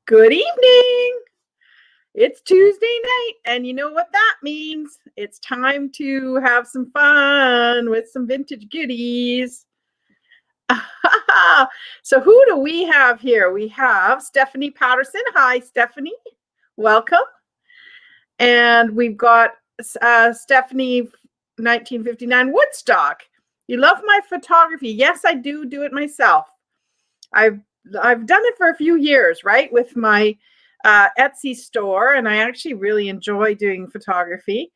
Good evening. It's Tuesday night, and you know what that means. It's time to have some fun with some vintage goodies. So who do we have here? We have Stephanie Patterson. Hi, Stephanie. Welcome. And we've got Stephanie 1959 Woodstock. You love my photography. Yes, I do it myself. I've done it for a few years, right, with my Etsy store, and I actually really enjoy doing photography.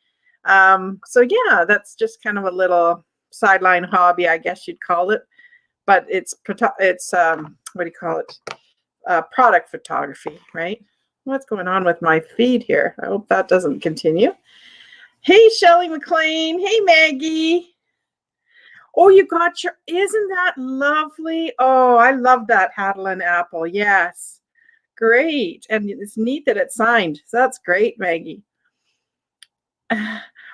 So yeah, that's just kind of a little sideline hobby, I guess you'd call it. But it's what do you call it? Product photography, right? What's going on with my feed here? I hope that doesn't continue. Hey, Shelley McLean. Hey, Maggie. Oh, you got your, isn't that lovely? Oh, I love that Hadelin apple. Yes. Great. And it's neat that it's signed. So that's great, Maggie.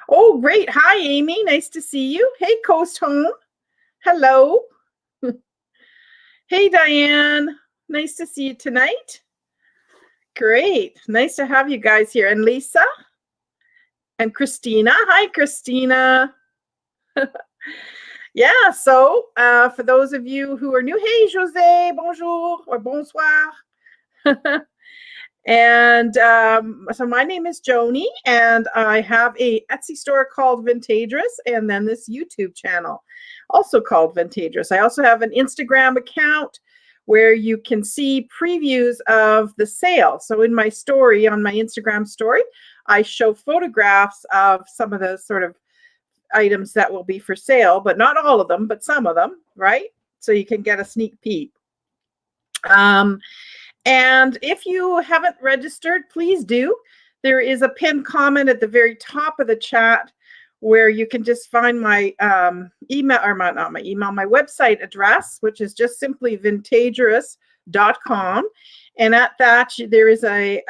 Oh, great. Hi, Amy. Nice to see you. Hey, Coast Home. Hello. Hey, Diane. Nice to see you tonight. Great. Nice to have you guys here. And Lisa and Christina. Hi, Christina. Yeah, so for those of you who are new, hey, Jose, bonjour or bonsoir. And so my name is Joni, and I have a Etsy store called Vintagerous, and then this YouTube channel also called Vintagerous. I also have an Instagram account where you can see previews of the sale. So in my story, on my Instagram story, I show photographs of some of the sort of items that will be for sale, but not all of them, but some of them, right? So you can get a sneak peek. And if you haven't registered, please do. There is a pinned comment at the very top of the chat where you can just find my email, or not my email, my website address, which is just simply vintagerous.com. And at that, there is a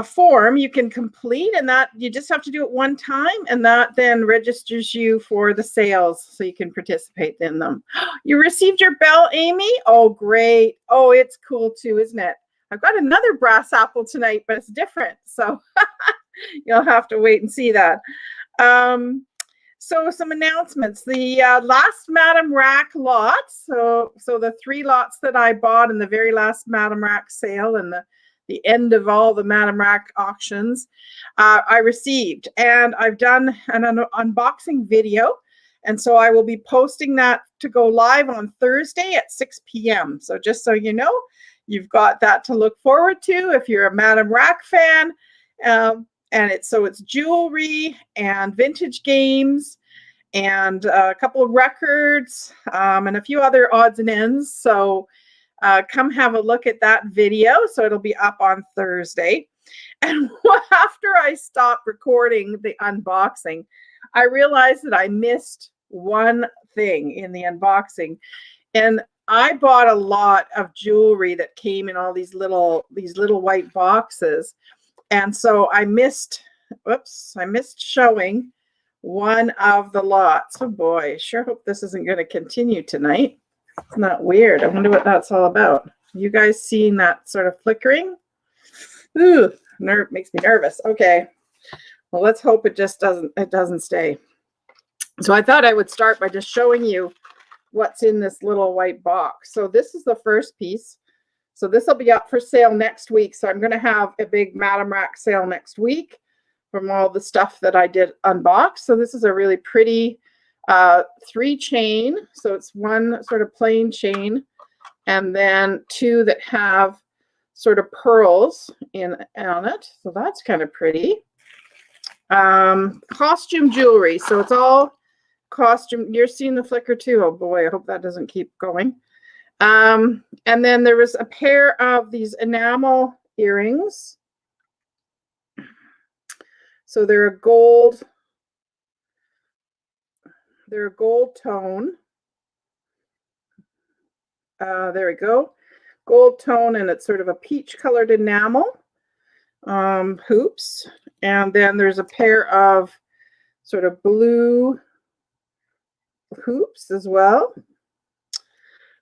form you can complete, and that you just have to do it one time, and that then registers you for the sales so you can participate in them. You received your bell, Amy? Oh, great. Oh, it's cool too, isn't it? I've got another brass apple tonight, but it's different. So you'll have to wait and see that. So some announcements. The last Madame Rack lots, so the 3 lots that I bought in the very last Madame Rack sale and the end of all the Madame Rack auctions, I received, and I've done an unboxing video, and so I will be posting that to go live on Thursday at 6 p.m. So just so you know, you've got that to look forward to if you're a Madame Rack fan. And it's jewelry and vintage games and a couple of records and a few other odds and ends. So come have a look at that video. So it'll be up on Thursday. And after I stopped recording the unboxing, I realized that I missed one thing in the unboxing. And I bought a lot of jewelry that came in all these little white boxes. And so I missed showing one of the lots. Oh boy, sure hope this isn't going to continue tonight. Isn't that weird? I wonder what that's all about. You guys seeing that sort of flickering? Ooh, makes me nervous. Okay. Well, let's hope it doesn't stay. So I thought I would start by just showing you what's in this little white box. So this is the first piece. So this will be up for sale next week. So I'm going to have a big Madame Rack sale next week from all the stuff that I did unbox. So this is a really pretty 3 chain. So it's one sort of plain chain, and then 2 that have sort of pearls on it. So that's kind of pretty. Costume jewelry. So it's all costume. You're seeing the flicker too. Oh boy, I hope that doesn't keep going. And then there was a pair of these enamel earrings. So they're a gold tone. There we go. Gold tone, and it's sort of a peach colored enamel hoops. And then there's a pair of sort of blue hoops as well.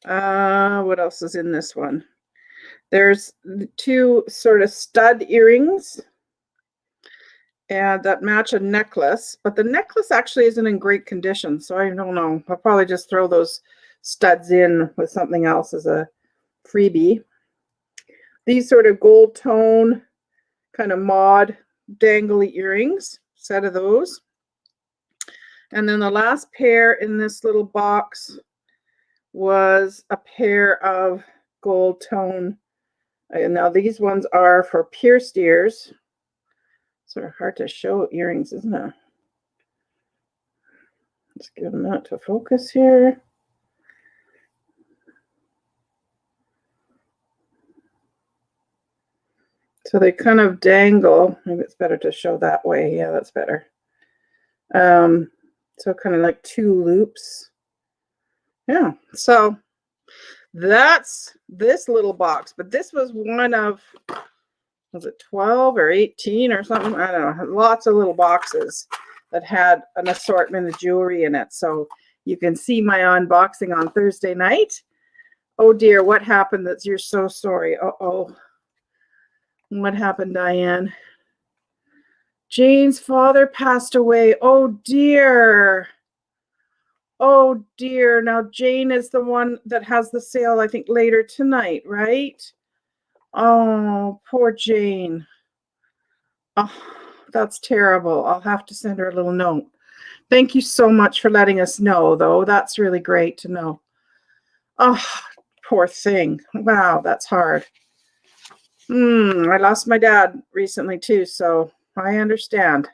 What else is in this one? There's 2 sort of stud earrings and that match a necklace, but the necklace actually isn't in great condition, so I don't know. I'll probably just throw those studs in with something else as a freebie. These sort of gold tone kind of mod dangly earrings, set of those. And then the last pair in this little box was a pair of gold tone. And now these ones are for pierced ears. Sort of hard to show earrings, isn't it? Let's give them that to focus here. So they kind of dangle. Maybe it's better to show that way. Yeah, that's better. So kind of like 2 loops. Yeah, so that's this little box, but this was one of, was it 12 or 18 or something? I don't know. Lots of little boxes that had an assortment of jewelry in it. So you can see my unboxing on Thursday night. Oh dear, what happened? You're so sorry. Uh-oh. What happened, Diane? Jane's father passed away. Oh dear. Oh dear. Now Jane is the one that has the sale, I think, later tonight, right? Oh, poor Jane. Oh, that's terrible. I'll have to send her a little note. Thank you so much for letting us know, though. That's really great to know. Oh, poor thing. Wow, that's hard. I lost my dad recently too, so I understand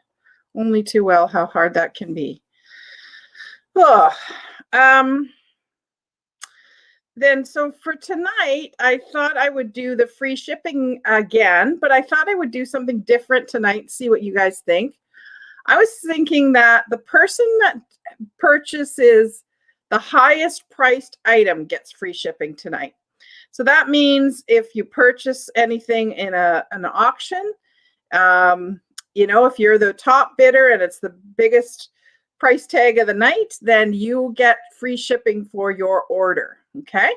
only too well how hard that can be. Oh, then so for tonight, I thought I would do the free shipping again, but I thought I would do something different tonight, see what you guys think. I was thinking that the person that purchases the highest priced item gets free shipping tonight. So that means if you purchase anything in an auction, you know, if you're the top bidder and it's the biggest price tag of the night, then you get free shipping for your order. Okay.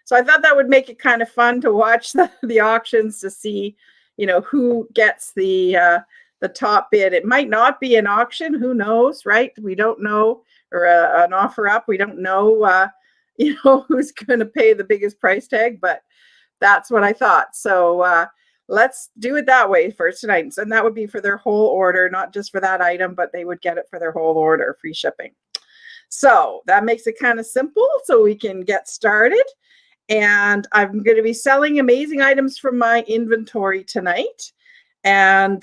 So I thought that would make it kind of fun to watch the auctions to see, you know, who gets the top bid. It might not be an auction. Who knows, right? We don't know, or an offer up. We don't know, you know, who's going to pay the biggest price tag, but that's what I thought. So let's do it that way for tonight. And that would be for their whole order, not just for that item, but they would get it for their whole order, free shipping. So that makes it kind of simple, so we can get started. And I'm going to be selling amazing items from my inventory tonight. And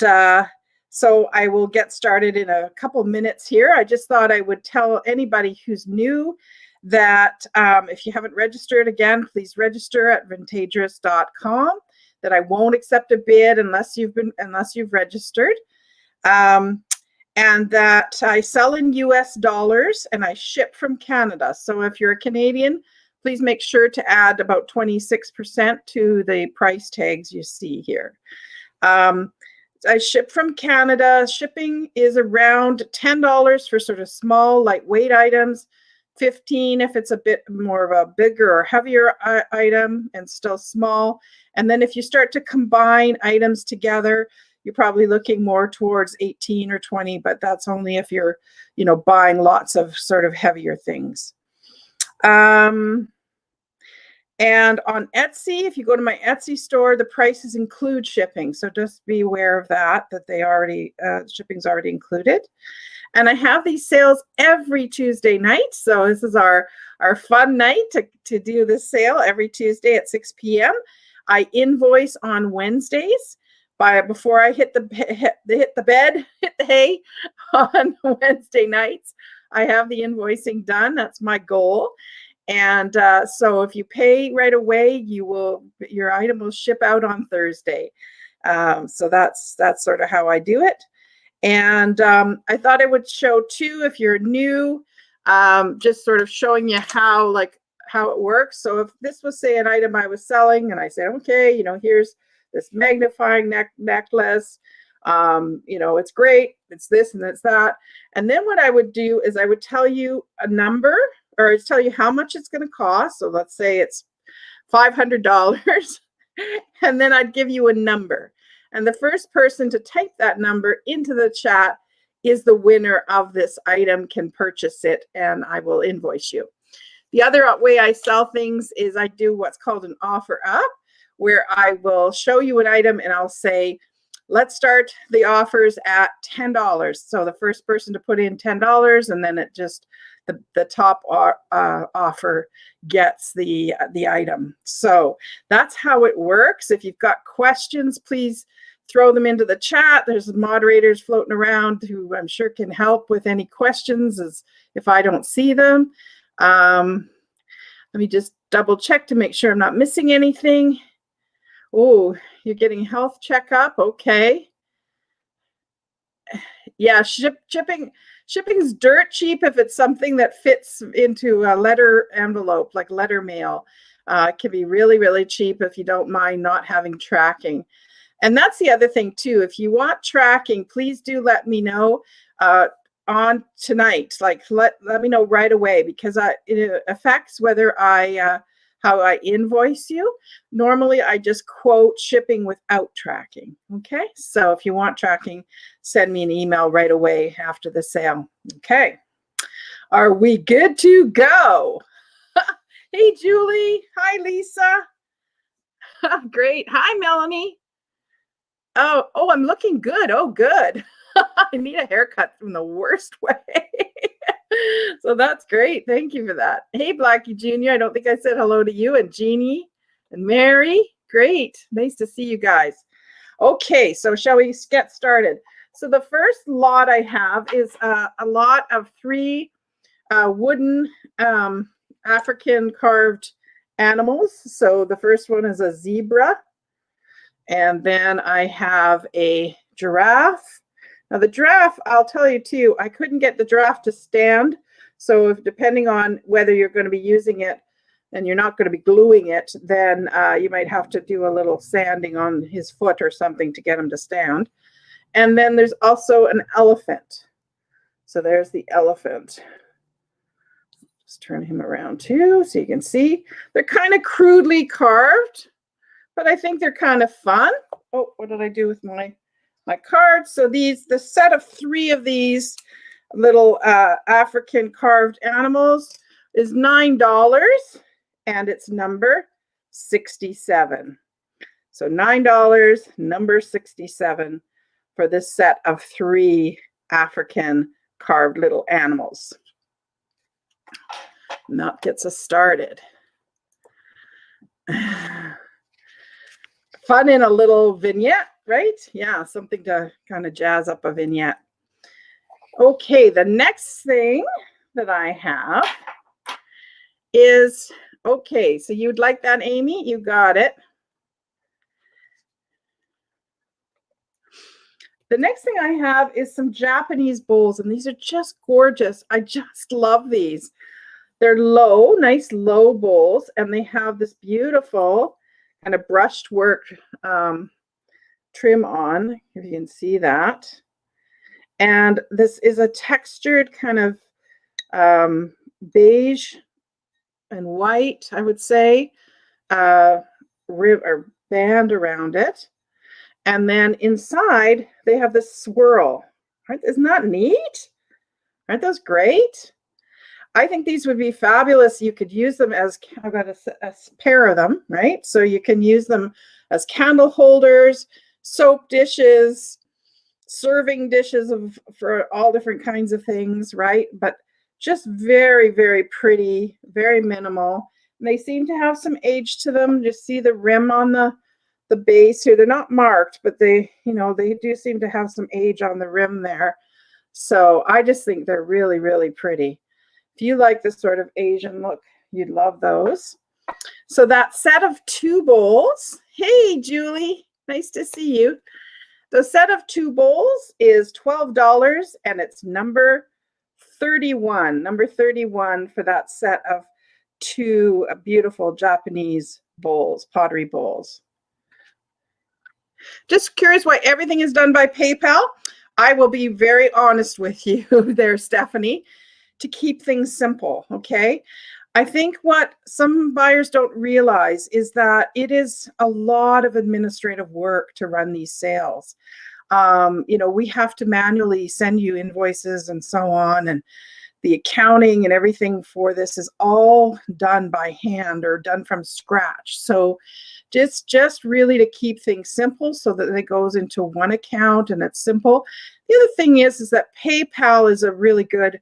so I will get started in a couple minutes here. I just thought I would tell anybody who's new that if you haven't registered, again, please register at Vintagerous.com. That I won't accept a bid unless you've registered. And that I sell in US dollars and I ship from Canada. So if you're a Canadian, please make sure to add about 26% to the price tags you see here. I ship from Canada. Shipping is around $10 for sort of small, lightweight items, $15 if it's a bit more of a bigger or heavier item and still small. And then if you start to combine items together, you're probably looking more towards 18 or 20, but that's only if you're, you know, buying lots of sort of heavier things. And on Etsy, if you go to my Etsy store, the prices include shipping. So just be aware of that they already, shipping's already included. And I have these sales every Tuesday night. So this is our fun night to do this sale every Tuesday at 6 p.m. I invoice on Wednesdays. Before I hit the hay on Wednesday nights. I have the invoicing done. That's my goal. And so if you pay right away, your item will ship out on Thursday. So that's sort of how I do it. And I thought I would show too, if you're new, just sort of showing you how it works. So if this was, say, an item I was selling and I said, okay, you know, here's this magnifying necklace, you know, it's great, it's this and it's that. And then what I would do is I would tell you a number or tell you how much it's going to cost. So let's say it's $500. And then I'd give you a number. And the first person to type that number into the chat is the winner of this item, can purchase it, and I will invoice you. The other way I sell things is I do what's called an offer up, where I will show you an item and I'll say, let's start the offers at $10. So the first person to put in $10, and then it just the top offer gets the item. So that's how it works. If you've got questions, please throw them into the chat. There's moderators floating around who I'm sure can help with any questions as if I don't see them. Let me just double check to make sure I'm not missing anything. Oh, you're getting a health checkup. Okay. Yeah, shipping's dirt cheap if it's something that fits into a letter envelope, like letter mail. It can be really, really cheap if you don't mind not having tracking. And that's the other thing too. If you want tracking, please do let me know on tonight. Like let me know right away, because it affects whether how I invoice you. Normally, I just quote shipping without tracking. Okay, so if you want tracking, send me an email right away after the sale. Okay, are we good to go? Hey, Julie. Hi, Lisa. Great. Hi, Melanie. Oh, I'm looking good. Oh, good. I need a haircut from the worst way. So that's great. Thank you for that. Hey, Blackie Jr. I don't think I said hello to you, and Jeannie and Mary. Great. Nice to see you guys. Okay, so shall we get started? So the first lot I have is a lot of 3 wooden African carved animals. So the first one is a zebra. And then I have a giraffe. Now the giraffe, I'll tell you too, I couldn't get the giraffe to stand. So if, depending on whether you're going to be using it and you're not going to be gluing it, then you might have to do a little sanding on his foot or something to get him to stand. And then there's also an elephant. So there's the elephant. Just turn him around too so you can see. They're kind of crudely carved, but I think they're kind of fun. Oh, what did I do with my cards? So the set of 3 of these little African carved animals is $9, and it's number 67. So $9, number 67 for this set of 3 African carved little animals. And that gets us started. Fun in a little vignette, right? Yeah, something to kind of jazz up a vignette. Okay, the next thing that I have is, okay, so you'd like that, Amy? You got it. The next thing I have is some Japanese bowls, and these are just gorgeous. I just love these. They're low, nice low bowls, and they have this beautiful kind of brushed work trim on, if you can see that. And this is a textured kind of beige and white, I would say, rib or band around it. And then inside, they have this swirl. Isn't that neat? Aren't those great? I think these would be fabulous. You could use them as, I've got a pair of them, right? So you can use them as candle holders, soap dishes, serving dishes for all different kinds of things, right? But just very, very pretty, very minimal. And they seem to have some age to them. Just see the rim on the base here. They're not marked, but they do seem to have some age on the rim there. So I just think they're really, really pretty. If you like this sort of Asian look, you'd love those. So that set of 2 bowls. Hey, Julie, nice to see you. The set of 2 bowls is $12, and it's number 31. Number 31 for that set of 2 beautiful Japanese bowls, pottery bowls. Just curious why everything is done by PayPal. I will be very honest with you there, Stephanie. to keep things simple, okay? I think what some buyers don't realize is that it is a lot of administrative work to run these sales. You know, we have to manually send you invoices and so on, and the accounting and everything for this is all done by hand or done from scratch. So just really to keep things simple so that it goes into one account and it's simple. The other thing is that PayPal is a really good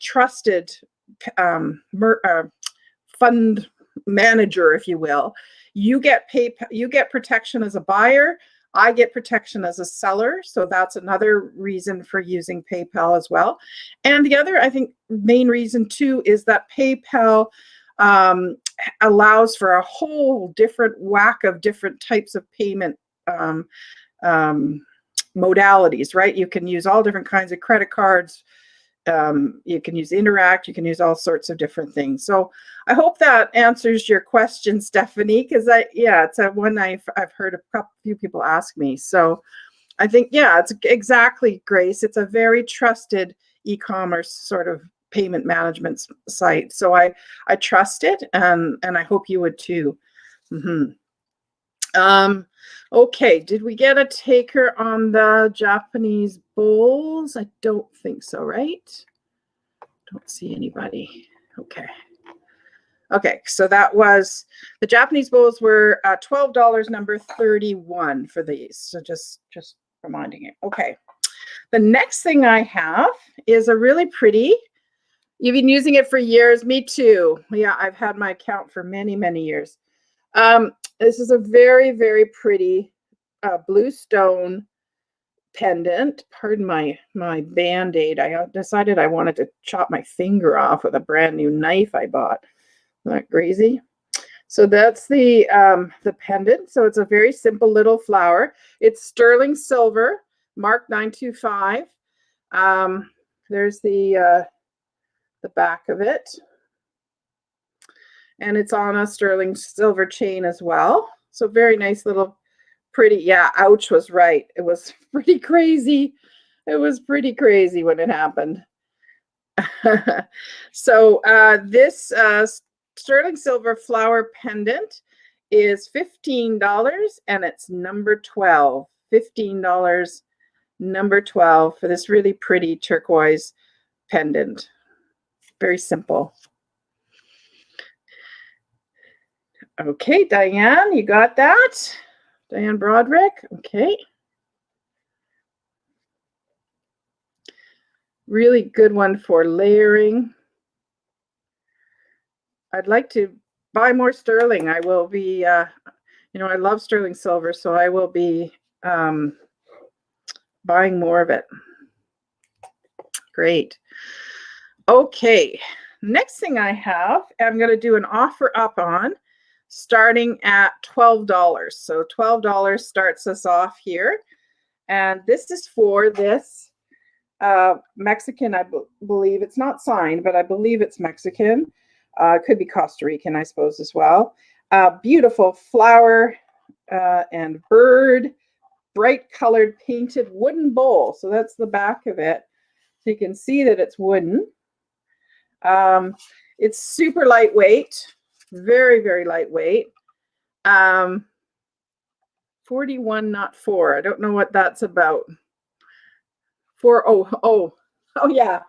trusted fund manager, if you will. You get protection as a buyer. I get protection as a seller, so that's another reason for using PayPal as well. And the other, I think, main reason too is that PayPal allows for a whole different whack of different types of payment modalities, right? You can use all different kinds of credit cards. You can use Interact, you can use all sorts of different things. So I hope that answers your question, Stephanie, because it's a one I've heard a few people ask me. So I think, yeah, it's exactly, Grace. It's a very trusted e-commerce sort of payment management site. So I trust it, and I hope you would too. Okay, did we get a taker on the Japanese bowls? I don't think so, right? Don't see anybody. Okay, so that was, the Japanese bowls were $12, number 31 for these. So just reminding you. Okay, the next thing I have is a really pretty, you've been using it for years, me too. Yeah, I've had my account for many, many years. This is a very, very pretty blue stone pendant. Pardon my Band-Aid. I decided I wanted to chop my finger off with a brand new knife I bought. Isn't that crazy? So that's the pendant. So it's a very simple little flower. It's sterling silver, mark 925. There's the back of it. And it's on a sterling silver chain as well. So very nice little pretty, yeah, ouch was right. It was pretty crazy. It was pretty crazy when it happened. So this sterling silver flower pendant is $15 and it's number 12. $15, number 12 for this really pretty turquoise pendant. Very simple. Okay, Diane, you got that? Diane Broderick, okay. Really good one for layering. I'd like to buy more sterling. I will be, you know, I love sterling silver, so I will be buying more of it. Great. Okay, next thing I have, I'm going to do an offer up on, starting at $12. So $12 starts us off here. And this is for this Mexican, I believe. It's not signed, but I believe it's Mexican. It could be Costa Rican, I suppose, as well. Beautiful flower and bird, bright colored painted wooden bowl. So that's the back of it. So you can see that it's wooden. It's super lightweight, very, very lightweight. 41, not 4. I don't know what that's about. 4, oh yeah,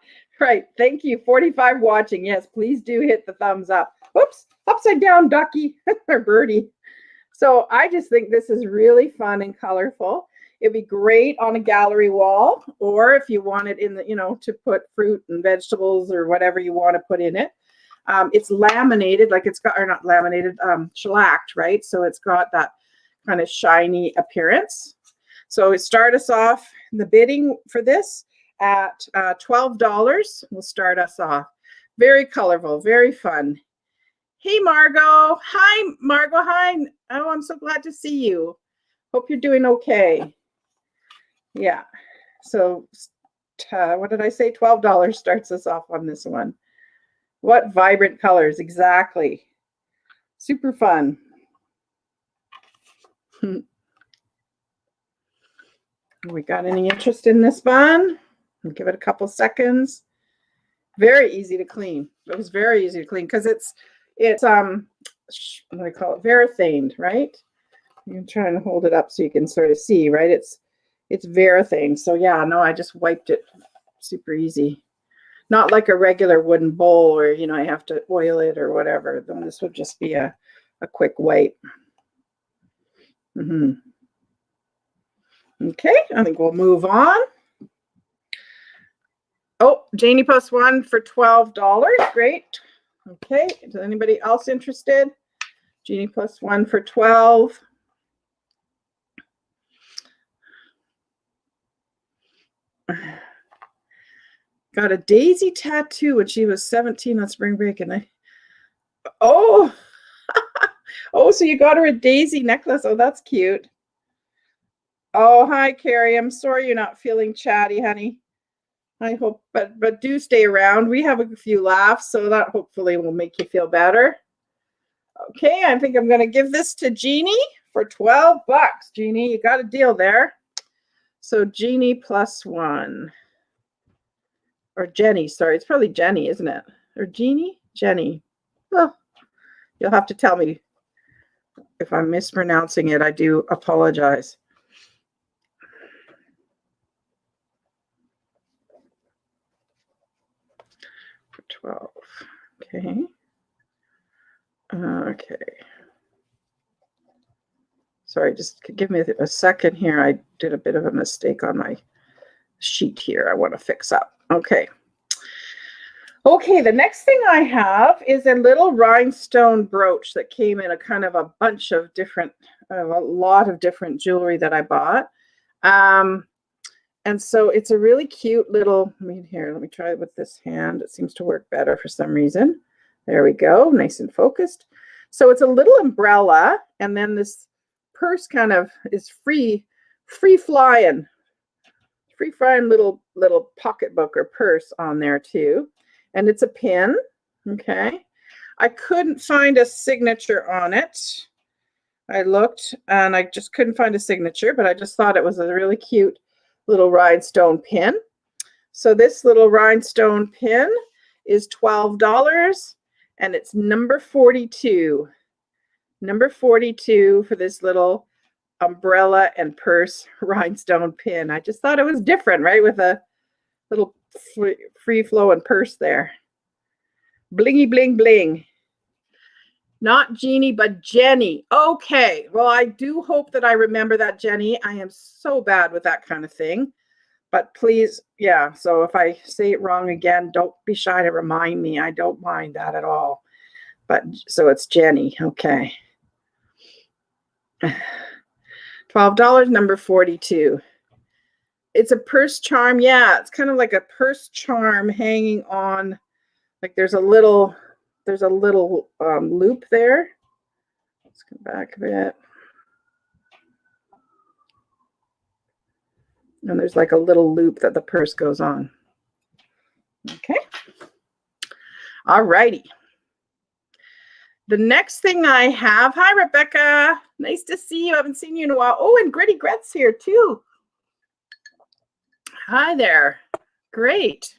right. Thank you. 45 watching. Yes, please do hit the thumbs up. Whoops, upside down ducky or birdie. So I just think this is really fun and colorful. It'd be great on a gallery wall, or if you want it in the, you know, to put fruit and vegetables or whatever you want to put in it. It's laminated, like it's got, or not laminated, shellacked, right? So it's got that kind of shiny appearance. So it start us off, the bidding for this at $12 will start us off. Very colorful, very fun. Hey, Margot. Hi, Margot. Hi. Oh, I'm so glad to see you. Hope you're doing okay. Yeah. So what did I say? $12 starts us off on this one. What vibrant colors. Exactly. Super fun. We got any interest in this one? I'll give it a couple seconds. Very easy to clean. It was very easy to clean because it's what do I call it? Varathaned, right? You can try and hold it up so you can sort of see, right? It's Varathaned. So yeah, no, I just wiped it super easy. Not like a regular wooden bowl where, you know, I have to oil it or whatever. Then this would just be a quick wipe. Okay, I think we'll move on. Oh, Janie plus one for $12. Great. Okay, is anybody else interested? Jeannie plus one for 12. Got a daisy tattoo when she was 17 on spring break, and oh, so you got her a daisy necklace. Oh, that's cute. Oh, hi, Carrie. I'm sorry you're not feeling chatty, honey. I hope, but do stay around. We have a few laughs, so that hopefully will make you feel better. Okay, I think I'm going to give this to Jeannie for $12. Jeannie, you got a deal there. So Jeannie plus one. Or Jenny, sorry. It's probably Jenny, isn't it? Or Jeannie? Jenny. Well, you'll have to tell me if I'm mispronouncing it. I do apologize. For 12. Okay. Okay. Sorry, just give me a second here. I did a bit of a mistake on my sheet here. I want to fix up. Okay. Okay, the next thing I have is a little rhinestone brooch that came in a kind of a bunch of different, a lot of different jewelry that I bought. And so it's a really cute little, let me try it with this hand. It seems to work better for some reason. There we go, nice and focused. So it's a little umbrella, and then this purse kind of is free flying little pocketbook or purse on there too. And it's a pin. Okay. I couldn't find a signature on it. I looked and I just couldn't find a signature, but I just thought it was a really cute little rhinestone pin. So this little rhinestone pin is $12 and it's number 42. Number 42 for this little umbrella and purse rhinestone pin. I just thought it was different, right? With a little free flowing purse there. Blingy bling bling. Not Jeannie, but Jenny. Okay. Well, I do hope that I remember that, Jenny. I am so bad with that kind of thing. But please, yeah. So if I say it wrong again, don't be shy to remind me. I don't mind that at all. But so it's Jenny. Okay. $12, number 42. It's a purse charm. Yeah, it's kind of like a purse charm hanging on. Like there's a little loop there. Let's come back a bit. And there's like a little loop that the purse goes on. Okay. All righty. The next thing I have, hi, Rebecca. Nice to see you. I haven't seen you in a while. Oh, and Gritty Gret's here too. Hi there. Great.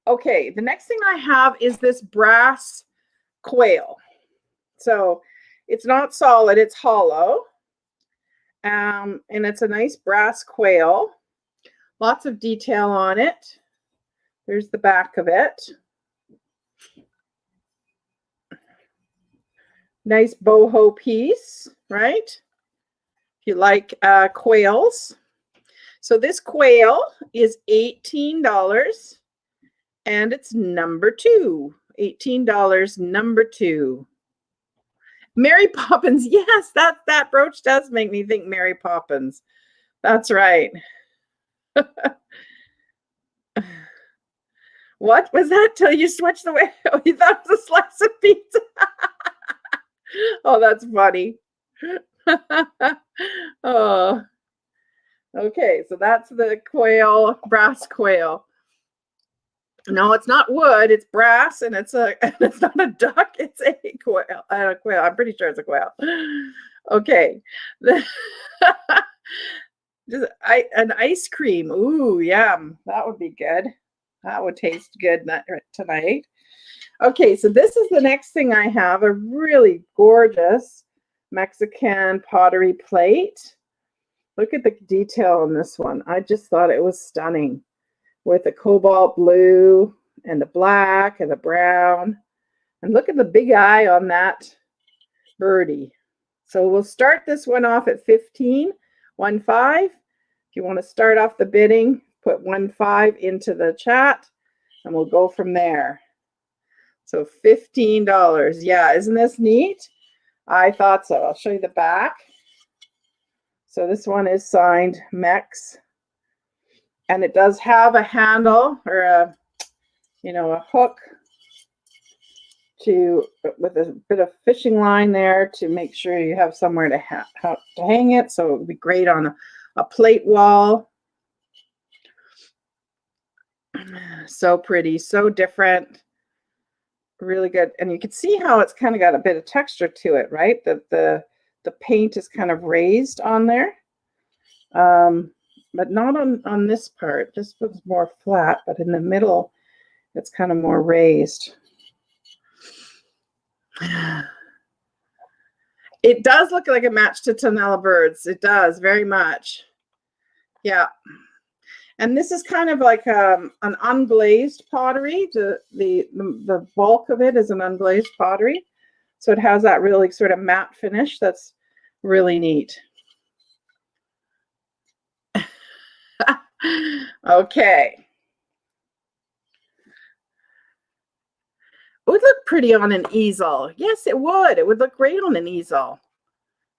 Okay, the next thing I have is this brass quail. So it's not solid, it's hollow. And it's a nice brass quail. Lots of detail on it. There's the back of it. Nice boho piece, right? If you like quails. So this quail is $18 and it's number 2. $18, number 2. Mary Poppins. Yes, that brooch does make me think Mary Poppins. That's right. What was that till you switched the way? Oh, you thought it was a slice of pizza. Oh, that's funny. Oh, okay. So that's the quail, brass quail. No, it's not wood. It's brass, and it's not a duck. It's a quail. A quail. I'm pretty sure it's a quail. Okay. Just an ice cream. Ooh, yum. That would be good. That would taste good tonight. Okay, so this is the next thing I have, a really gorgeous Mexican pottery plate. Look at the detail on this one. I just thought it was stunning with the cobalt blue and the black and the brown. And look at the big eye on that birdie. So we'll start this one off at 15, 1.5. If you want to start off the bidding, put 1.5 into the chat and we'll go from there. So $15. Yeah, isn't this neat? I thought so. I'll show you the back. So this one is signed Mex. And it does have a handle or a hook with a bit of fishing line there to make sure you have somewhere to hang it. So it would be great on a plate wall. So pretty, so different, really good. And you can see how it's kind of got a bit of texture to it, right? The paint is kind of raised on there, but not on this part. This one's more flat, but in the middle, it's kind of more raised. It does look like a match to Tonala birds. It does very much. Yeah. And this is kind of like an unglazed pottery. The bulk of it is an unglazed pottery. So it has that really sort of matte finish that's really neat. Okay. It would look pretty on an easel. Yes, it would. It would look great on an easel.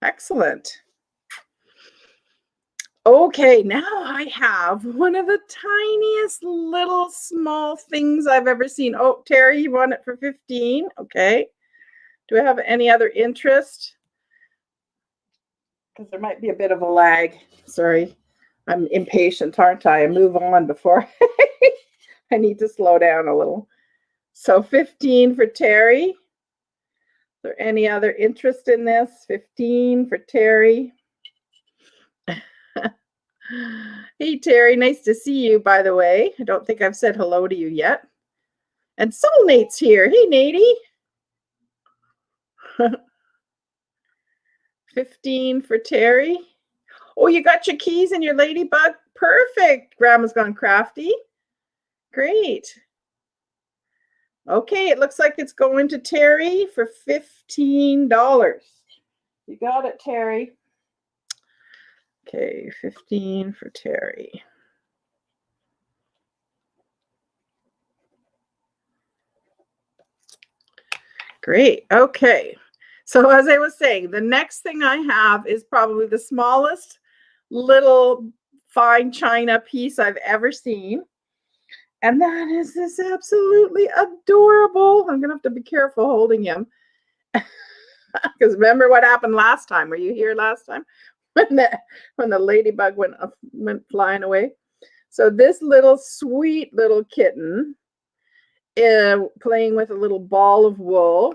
Excellent. Okay, now I have one of the tiniest little small things I've ever seen. Oh, Terry, you want it for 15? Okay. Do I have any other interest? Because there might be a bit of a lag. Sorry. I'm impatient, aren't I? I move on before I need to slow down a little. So 15 for Terry. Is there any other interest in this? 15 for Terry. Hey, Terry, nice to see you, by the way. I don't think I've said hello to you yet. And Soulmate's here. Hey, Nady. 15 for Terry. Oh, you got your keys and your ladybug? Perfect. Grandma's gone crafty. Great. Okay, it looks like it's going to Terry for $15. You got it, Terry. Okay, 15 for Terry. Great. Okay. So as I was saying, the next thing I have is probably the smallest little fine china piece I've ever seen. And that is this absolutely adorable. I'm going to have to be careful holding him. Because remember what happened last time? Were you here last time? When the ladybug went flying away. So this little sweet little kitten playing with a little ball of wool,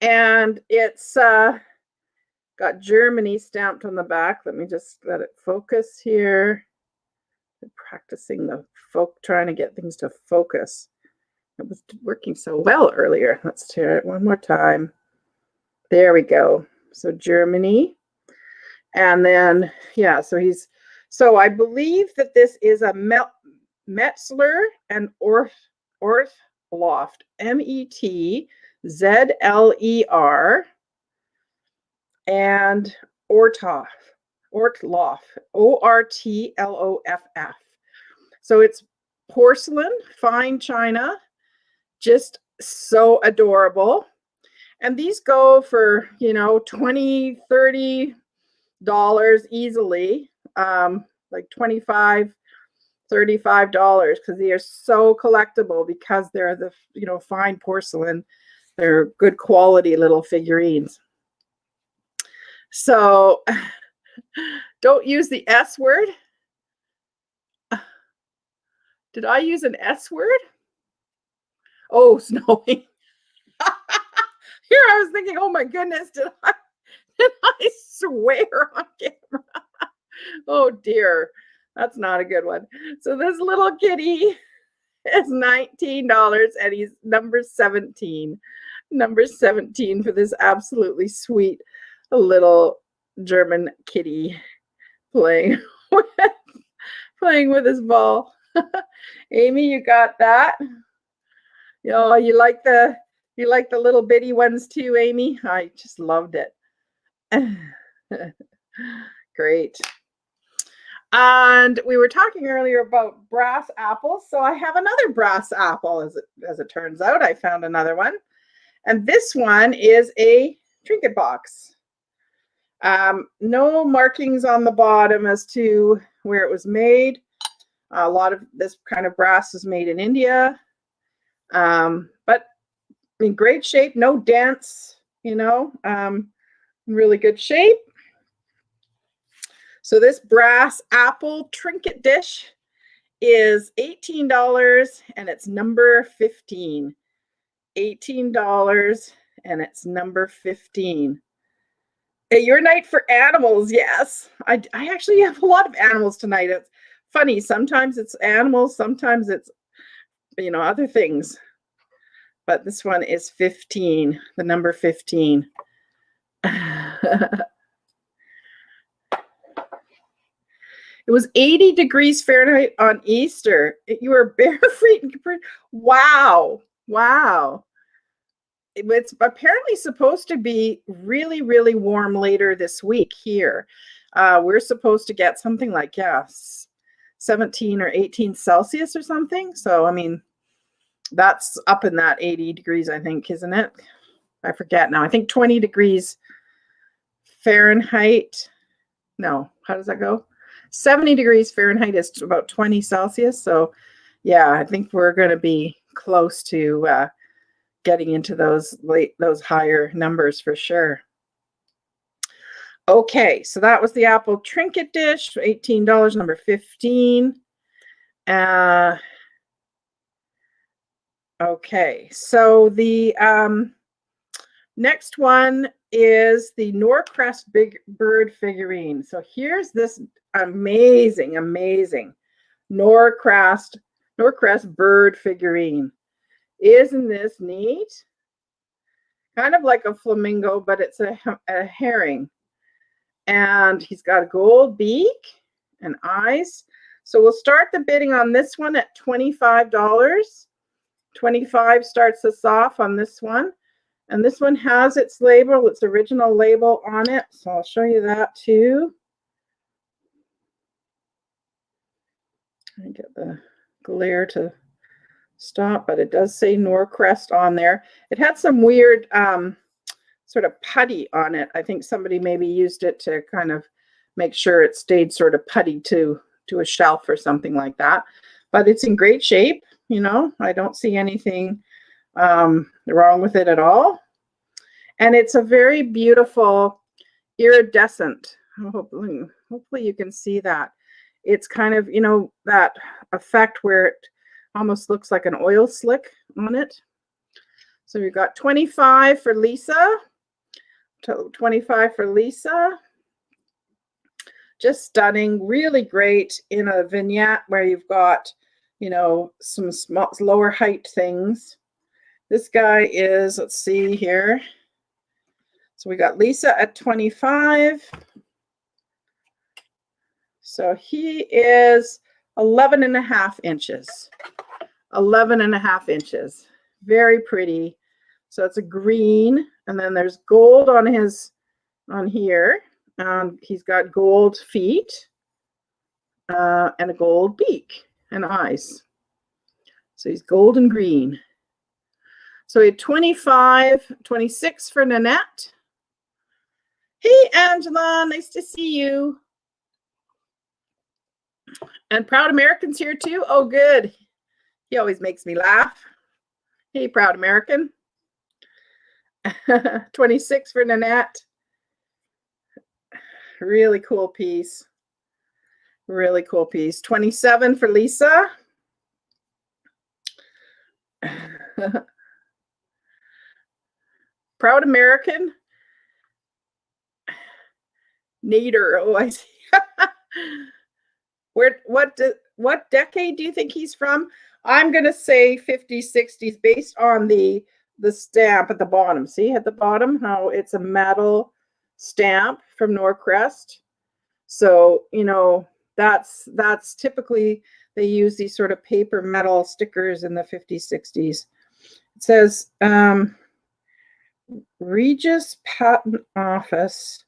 and it's got Germany stamped on the back. Let me just let it focus here. I'm practicing trying to get things to focus. It was working so well earlier. Let's tear it one more time. There we go. So Germany. And then, yeah, so I believe that this is a Metzler and Orthloff, Metzler and Ortloff, Ortloff. So it's porcelain, fine china, just so adorable. And these go for, $20, $30 easily, like $25, $35, because they are so collectible because they're the fine porcelain. They're good quality little figurines. So don't use the S word. Did I use an S word? Oh, snowing. Here I was thinking, oh my goodness, did I swear on camera? Oh dear, that's not a good one. So this little kitty is $19, and he's number 17. Number 17 for this absolutely sweet little German kitty playing with, playing with his ball. Amy, you got that? Oh, you like the little bitty ones too, Amy? I just loved it. Great. And we were talking earlier about brass apples, so I have another brass apple. As it turns out, I found another one, and this one is a trinket box. No markings on the bottom as to where it was made. A lot of this kind of brass is made in India, but in great shape. No dents, in really good shape. So this brass apple trinket dish is $18, and it's number 15. $18, and it's number 15. Hey, your night for animals, yes. I actually have a lot of animals tonight. It's funny. Sometimes it's animals, sometimes it's, other things. But this one is 15, the number 15. It was 80 degrees Fahrenheit on Easter. You were bare feet and capri. Wow. Wow. It's apparently supposed to be really, really warm later this week here. We're supposed to get something like, 17 or 18 Celsius or something. So, I mean, that's up in that 80 degrees, I think, isn't it? I forget now. I think 20 degrees Fahrenheit. No, how does that go? 70 degrees Fahrenheit is about 20 Celsius. So, yeah, I think we're going to be close to getting into those higher numbers for sure. Okay, so that was the apple trinket dish, $18, number 15. Okay, so the next one is the Norcrest Big Bird figurine. So here's this amazing Norcrest bird figurine. Isn't this neat? Kind of like a flamingo, but it's a herring. And he's got a gold beak and eyes. So we'll start the bidding on this one at $25. 25 starts us off on this one. And this one has its label, its original label on it. So I'll show you that too. I get the glare to stop, but it does say Norcrest on there. It had some weird sort of putty on it. I think somebody maybe used it to kind of make sure it stayed sort of putty to a shelf or something like that. But it's in great shape. I don't see anything wrong with it at all. And it's a very beautiful iridescent. Hopefully you can see that. It's kind of, that effect where it almost looks like an oil slick on it. So we've got 25 for Lisa. 25 for Lisa. Just stunning, really great in a vignette where you've got, some small, lower height things. This guy is, let's see here. So we got Lisa at 25. So he is 11.5 inches. 11.5 inches. Very pretty. So it's a green, and then there's gold on here. He's got gold feet and a gold beak and eyes. So he's gold and green. So we had 25, 26 for Nanette. Hey, Angela, nice to see you. And Proud American's here too. Oh, good. He always makes me laugh. Hey, Proud American. 26 for Nanette. Really cool piece. Really cool piece. 27 for Lisa. Proud American. Nader. Oh, I see. What decade do you think he's from? I'm going to say 50s, 60s based on the stamp at the bottom. See at the bottom how it's a metal stamp from Norcrest. So, you know, that's typically they use these sort of paper metal stickers in the 50s, 60s. It says Regis Patent Office,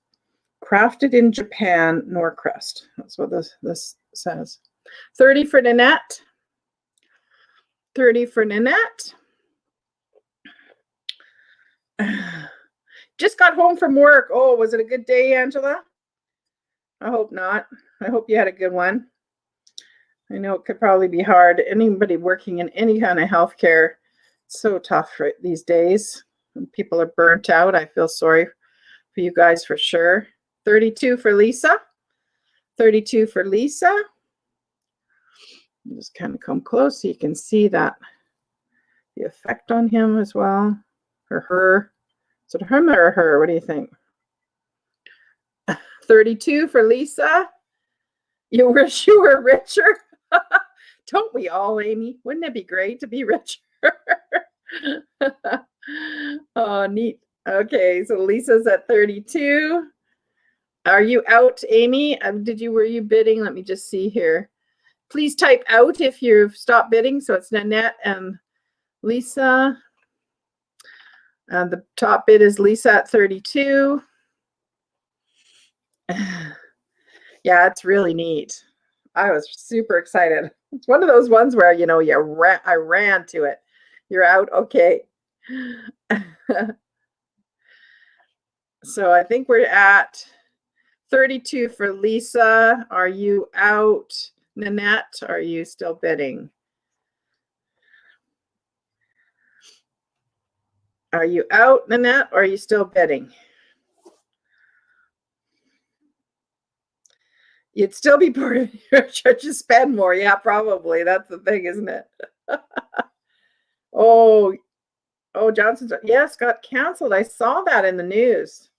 crafted in Japan, Norcrest. That's what this says. 30 for Nanette. 30 for Nanette. Just got home from work. Oh, was it a good day, Angela? I hope not. I hope you had a good one. I know it could probably be hard. Anybody working in any kind of healthcare, it's so tough right these days. When people are burnt out. I feel sorry for you guys for sure. 32 for Lisa. 32 for Lisa. Just kind of come close so you can see that the effect on him as well, or her. Is it him or her? What do you think? 32 for Lisa. You wish you were richer. Don't we all, Amy? Wouldn't it be great to be richer? Oh, neat. Okay, so Lisa's at 32. Are you out, Amy? Were you bidding? Let me just see here. Please type out if you've stopped bidding. So it's Nanette and Lisa. The top bid is Lisa at 32. Yeah, it's really neat. I was super excited. It's one of those ones where, you know, I ran to it. You're out? Okay. So I think we're at 32 for Lisa. Are you out, Nanette? Are you still bidding? Are you out, Nanette, or are you still bidding? You'd still be part of your church to spend more. Yeah, probably. That's the thing, isn't it? Oh, Johnson's, yes, got canceled. I saw that in the news.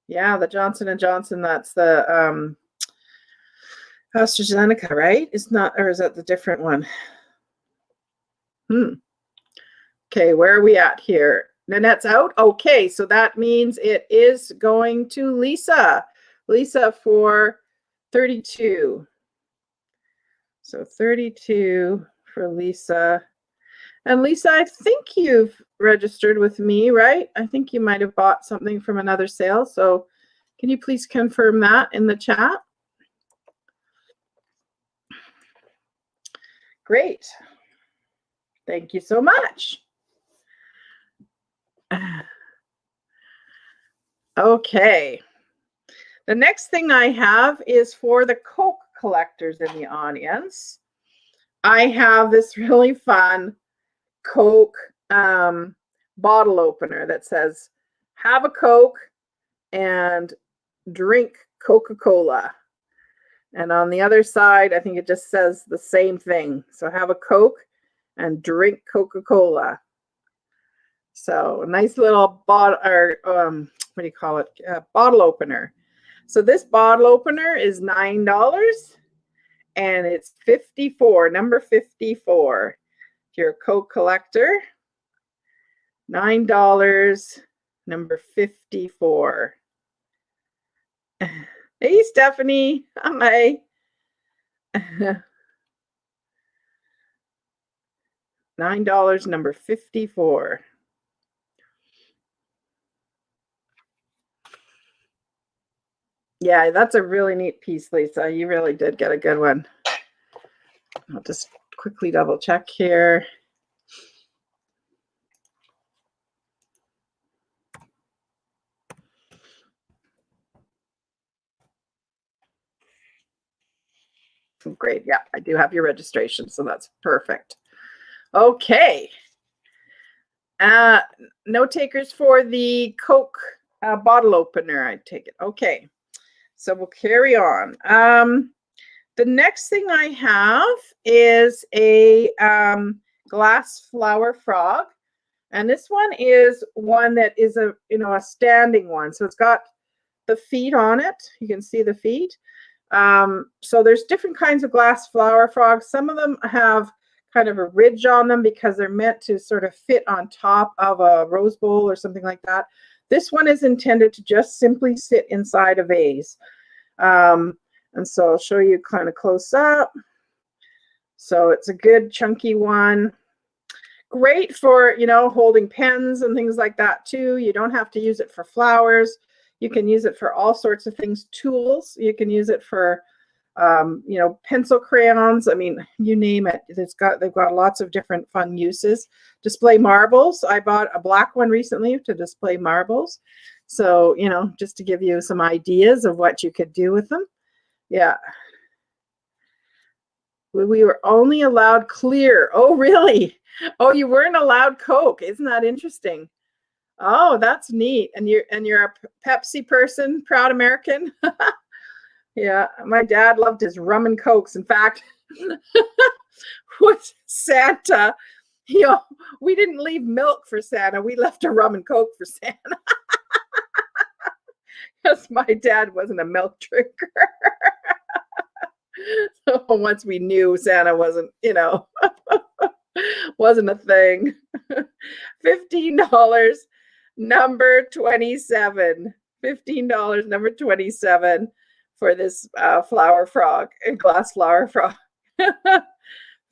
Yeah, the Johnson & Johnson, that's the AstraZeneca, right? It's not, or is that the different one? Okay, where are we at here? Nanette's out. Okay, so that means it is going to Lisa. Lisa for 32. So 32 for Lisa. And Lisa, I think you've registered with me, right? I think you might have bought something from another sale. So can you please confirm that in the chat? Great. Thank you so much. Okay. The next thing I have is for the Coke collectors in the audience. I have this really fun Coke bottle opener that says, have a Coke and drink Coca-Cola. And on the other side, I think it just says the same thing. So have a Coke and drink Coca-Cola. So a nice little bottle, or what do you call it? Bottle opener. So this bottle opener is $9 and it's 54, number 54. If you're a Coke collector, $9, number 54. Hey, Stephanie. Hi. $9, number 54. Yeah, that's a really neat piece, Lisa. You really did get a good one. I'll just quickly double check here. Great. Yeah, I do have your registration, so that's perfect. Okay. No takers for the Coke bottle opener, I take it. Okay. So we'll carry on. The next thing I have is a glass flower frog. And this one is one that is a standing one. So it's got the feet on it. You can see the feet. So there's different kinds of glass flower frogs. Some of them have kind of a ridge on them because they're meant to sort of fit on top of a rose bowl or something like that. This one is intended to just simply sit inside a vase. And so I'll show you kind of close up. So it's a good chunky one. Great for, you know, holding pens and things like that too. You don't have to use it for flowers. You can use it for all sorts of things. Tools. You can use it for, you know, pencil crayons. I mean, you name it. They've got lots of different fun uses. Display marbles. I bought a black one recently to display marbles. So, you know, just to give you some ideas of what you could do with them. Yeah. We were only allowed clear. Oh, really? Oh, you weren't allowed Coke. Isn't that interesting? Oh, that's neat. And you're a Pepsi person, proud American. Yeah, my dad loved his rum and Cokes. In fact, with Santa, you know, we didn't leave milk for Santa. We left a rum and Coke for Santa. Because my dad wasn't a milk drinker. So once we knew Santa wasn't, you know, wasn't a thing. $15, number 27. $15, number 27 for this flower frog, glass flower frog.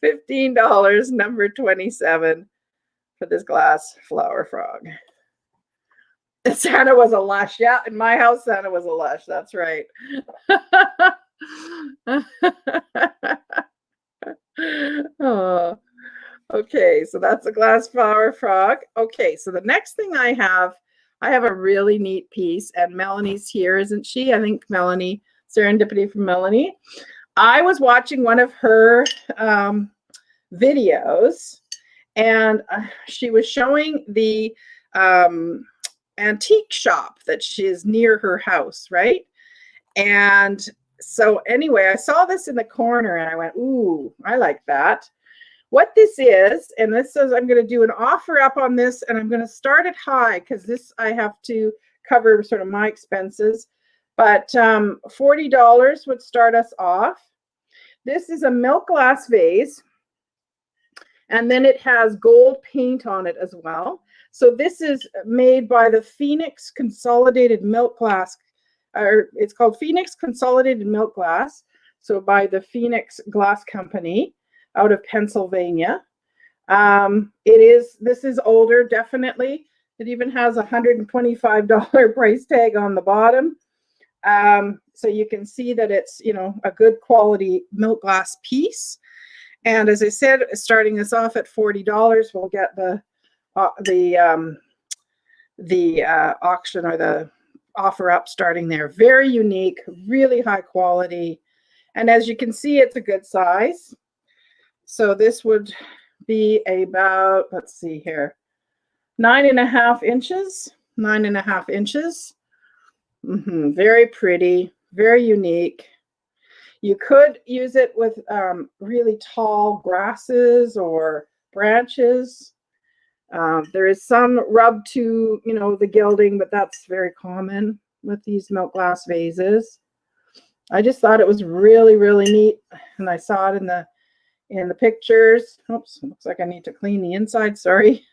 $15, number 27 for this glass flower frog. Santa was a lush. Yeah, in my house, Santa was a lush. That's right. Oh, okay, so that's a glass flower frog. Okay, so the next thing I have a really neat piece, and Melanie's here, isn't she? I think Melanie, serendipity from Melanie. I was watching one of her videos, and she was showing the antique shop that she is near her house, right? And so anyway, I saw this in the corner and I went, ooh, I like that. What this is, and this says I'm going to do an offer up on this, and I'm going to start it high because this I have to cover sort of my expenses. But $40 would start us off. This is a milk glass vase, and then it has gold paint on it as well. So this is made by the Phoenix Consolidated Milk Glass, or it's called Phoenix Consolidated Milk Glass. So by the Phoenix Glass Company out of Pennsylvania. This is older, definitely. It even has a $125 price tag on the bottom. So you can see that it's, you know, a good quality milk glass piece. And as I said, starting this off at $40, we'll get the auction or the offer up starting there. Very unique, really high quality. And as you can see, it's a good size. So this would be about, let's see here, 9.5 inches, 9.5 inches. Very pretty, very unique. You could use it with really tall grasses or branches. There is some rub to, you know, the gilding, but that's very common with these milk glass vases. I just thought it was really, really neat, and I saw it in the pictures. Oops, looks like I need to clean the inside. Sorry,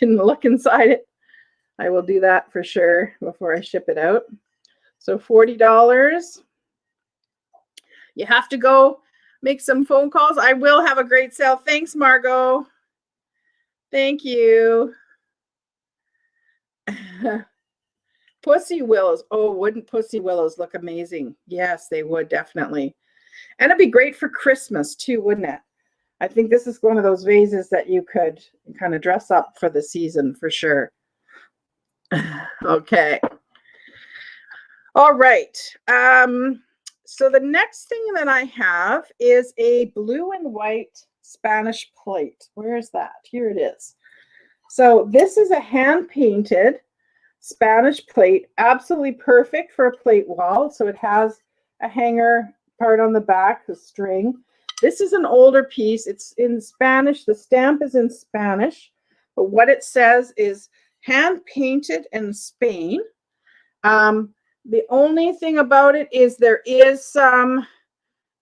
didn't look inside it. I will do that for sure before I ship it out. So $40. You have to go make some phone calls. I will have a great sale. Thanks, Margot. Thank you. Pussy willows. Oh, wouldn't pussy willows look amazing? Yes, they would, definitely. And it'd be great for Christmas too, wouldn't it? I think this is one of those vases that you could kind of dress up for the season for sure. Okay. All right. So the next thing that I have is a blue and white Spanish plate. Where is that? Here it is. So this is a hand-painted Spanish plate, absolutely perfect for a plate wall. So it has a hanger part on the back, the string. This is an older piece. It's in Spanish. The stamp is in Spanish, but what it says is hand-painted in Spain. The only thing about it is there is some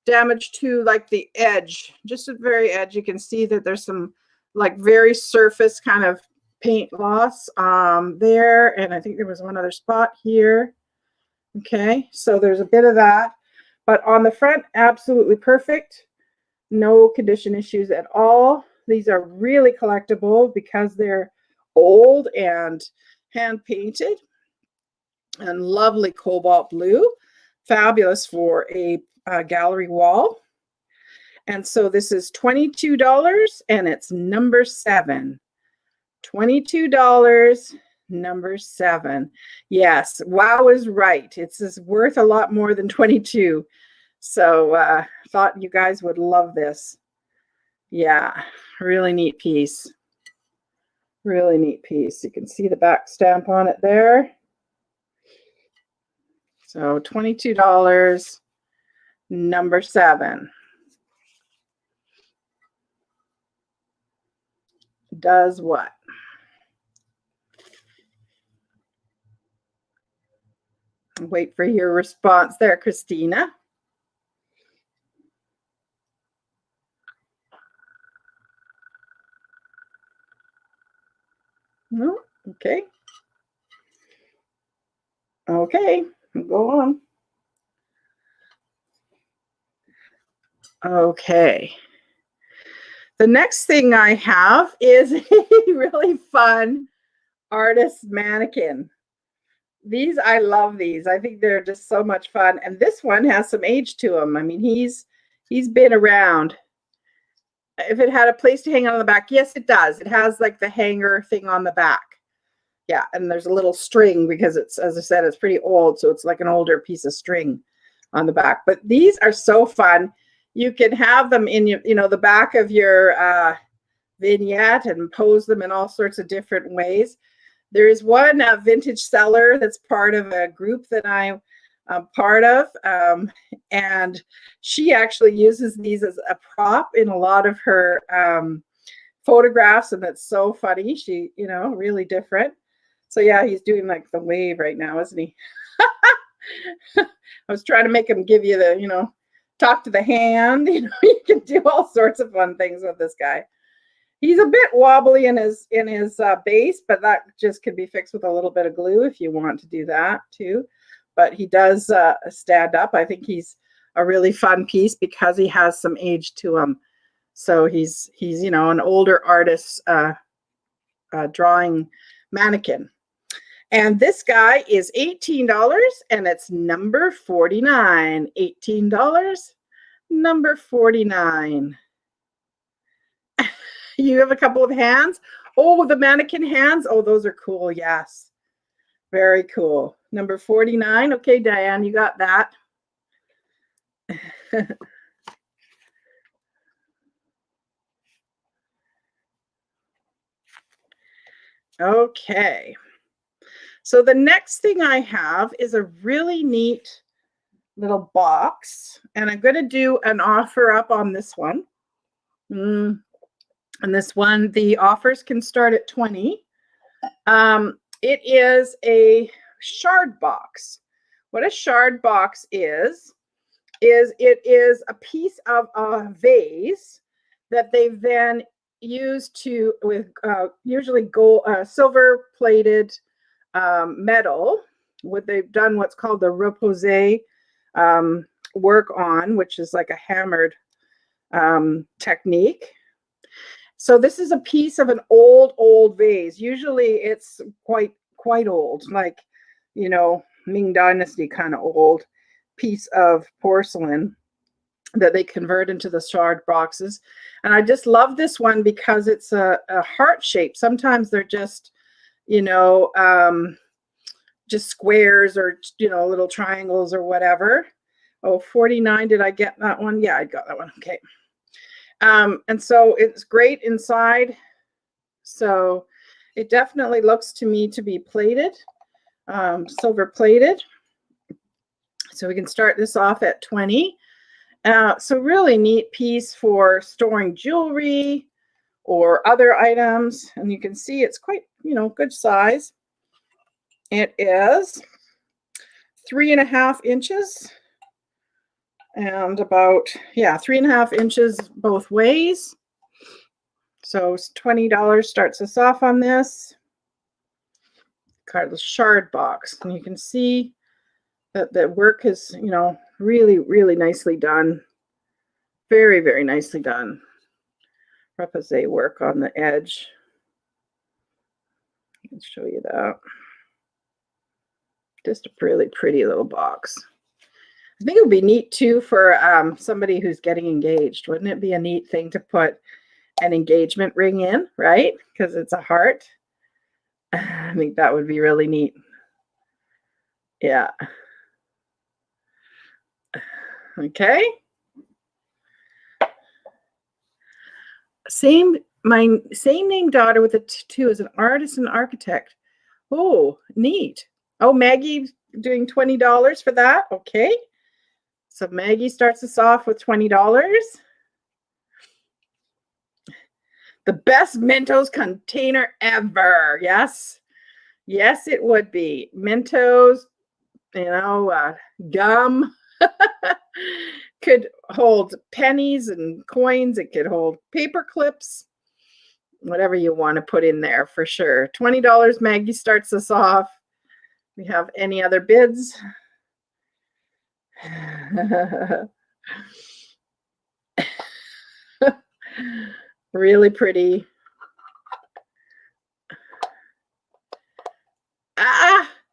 damage to like the edge, just at the very edge. You can see that there's some like very surface kind of paint loss there. And I think there was one other spot here. Okay, so there's a bit of that. But on the front, absolutely perfect. No condition issues at all. These are really collectible because they're old and hand painted and lovely cobalt blue. Fabulous for a gallery wall. And so this is $22 and it's number 7. $22, number 7. Yes, wow is right. It's worth a lot more than 22. So thought you guys would love this. Yeah, really neat piece. Really neat piece. You can see the back stamp on it there. So $22, number 7. Does what? Wait for your response there, Christina. No, okay. Okay, go on. Okay. The next thing I have is a really fun artist mannequin. These, I love these. I think they're just so much fun. And this one has some age to him. I mean, he's been around. If it had a place to hang on the back, yes, it does. It has like the hanger thing on the back. Yeah, and there's a little string because it's, as I said, it's pretty old. So it's like an older piece of string on the back. But these are so fun. You can have them in your, the back of your vignette and pose them in all sorts of different ways. There is one vintage seller that's part of a group that I'm part of, and she actually uses these as a prop in a lot of her photographs, and it's so funny. She, really different. So yeah, he's doing like the wave right now, isn't he? I was trying to make him give you the, talk to the hand. You can do all sorts of fun things with this guy. He's a bit wobbly in his base, but that just can be fixed with a little bit of glue if you want to do that too. But he does stand up. I think he's a really fun piece because he has some age to him. So he's an older artist drawing mannequin. And this guy is $18 and it's number 49. $18, number 49. You have a couple of hands. Oh, the mannequin hands. Oh, those are cool. Yes. Very cool. Number 49. Okay, Diane, you got that. Okay. So the next thing I have is a really neat little box. And I'm going to do an offer up on this one. And this one, the offers can start at 20. It is a shard box. What a shard box is it is a piece of a vase that they've then used with usually gold, silver plated metal. What they've done, what's called the repose work on, which is like a hammered technique. So this is a piece of an old vase. Usually it's quite old, like, Ming Dynasty kind of old piece of porcelain that they convert into the shard boxes. And I just love this one because it's a heart shape. Sometimes they're just, just squares or, little triangles or whatever. Oh, 49. Did I get that one? Yeah, I got that one. Okay. And so it's great inside. So it definitely looks to me to be plated, silver plated. So we can start this off at 20. So really neat piece for storing jewelry or other items. And you can see it's quite, good size. It is 3.5 inches and about, yeah, 3.5 inches both ways. So $20 starts us off on this. Got the shard box, and you can see that the work is, you know, really, really nicely done. Very, very nicely done. Repoussé work on the edge. I can show you that. Just a really pretty little box. I think it would be neat too for somebody who's getting engaged. Wouldn't it be a neat thing to put an engagement ring in, right? Because it's a heart. I think that would be really neat. Yeah. Okay. My same name daughter with a tattoo is an artist and architect. Oh, neat. Oh, Maggie doing $20 for that. Okay. So Maggie starts us off with $20. The best Mentos container ever. Yes. Yes, it would be. Mentos, you know, gum. Could hold pennies and coins. It could hold paper clips. Whatever you want to put in there for sure. $20. Maggie starts us off. We have any other bids? Really pretty.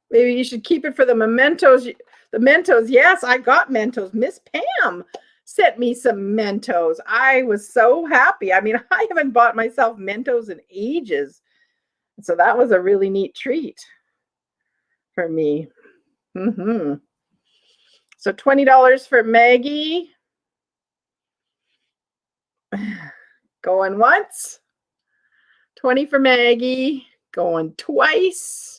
Maybe you should keep it for the mementos. The Mentos, yes, I got Mentos. Miss Pam sent me some Mentos. I was so happy. I mean, I haven't bought myself Mentos in ages. So that was a really neat treat for me. So $20 for Maggie. Going once. 20 for Maggie. Going twice.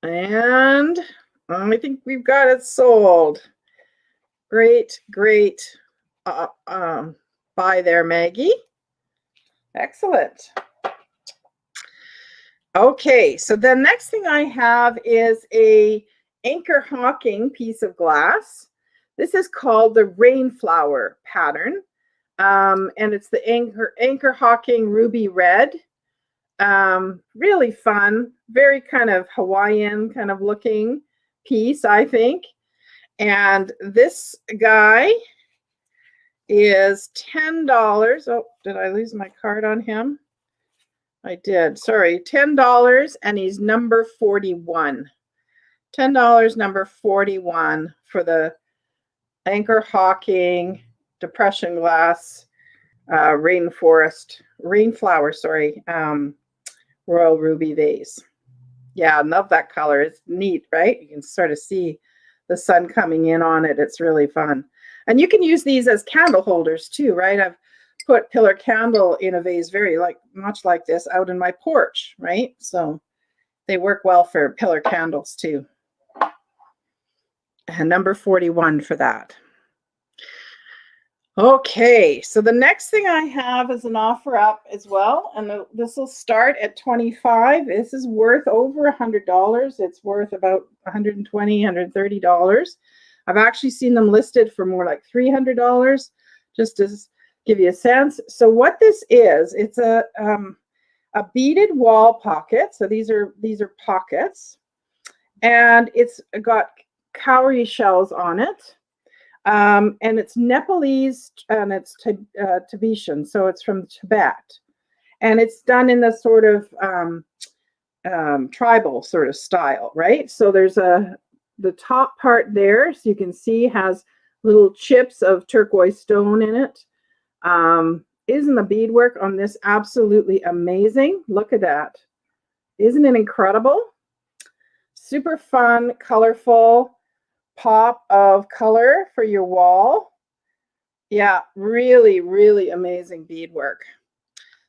And I think we've got it sold. Great, great buy there, Maggie. Excellent. Okay, so the next thing I have is a anchor hawking piece of glass. This is called the Rainflower pattern, and it's the anchor hawking ruby red. Really fun, very kind of Hawaiian kind of looking piece, I think. And this guy is $10. Oh, did I lose my card on him? I did. Sorry, $10, and he's number 41. $10, number 41 for the anchor hawking depression glass rainflower, sorry, royal ruby vase. Yeah, I love that color. It's neat, right? You can sort of see the sun coming in on it. It's really fun. And you can use these as candle holders too, right? I've put pillar candle in a vase very much like this out in my porch, right? So they work well for pillar candles too. And number 41 for that. Okay, so the next thing I have is an offer up as well, and this will start at $25. This is worth over $100. It's worth about $120, $130. I've actually seen them listed for more like $300, just to give you a sense. So what this is, it's a beaded wall pocket. So these are pockets, and it's got cowrie shells on it. And it's Nepalese and it's Tibetan, so it's from Tibet, and it's done in the sort of tribal sort of style, right? So there's the top part there, so you can see has little chips of turquoise stone in it. Isn't the beadwork on this absolutely amazing? Look at that. Isn't it incredible? Super fun, colorful pop of color for your wall. Yeah, really, really amazing beadwork.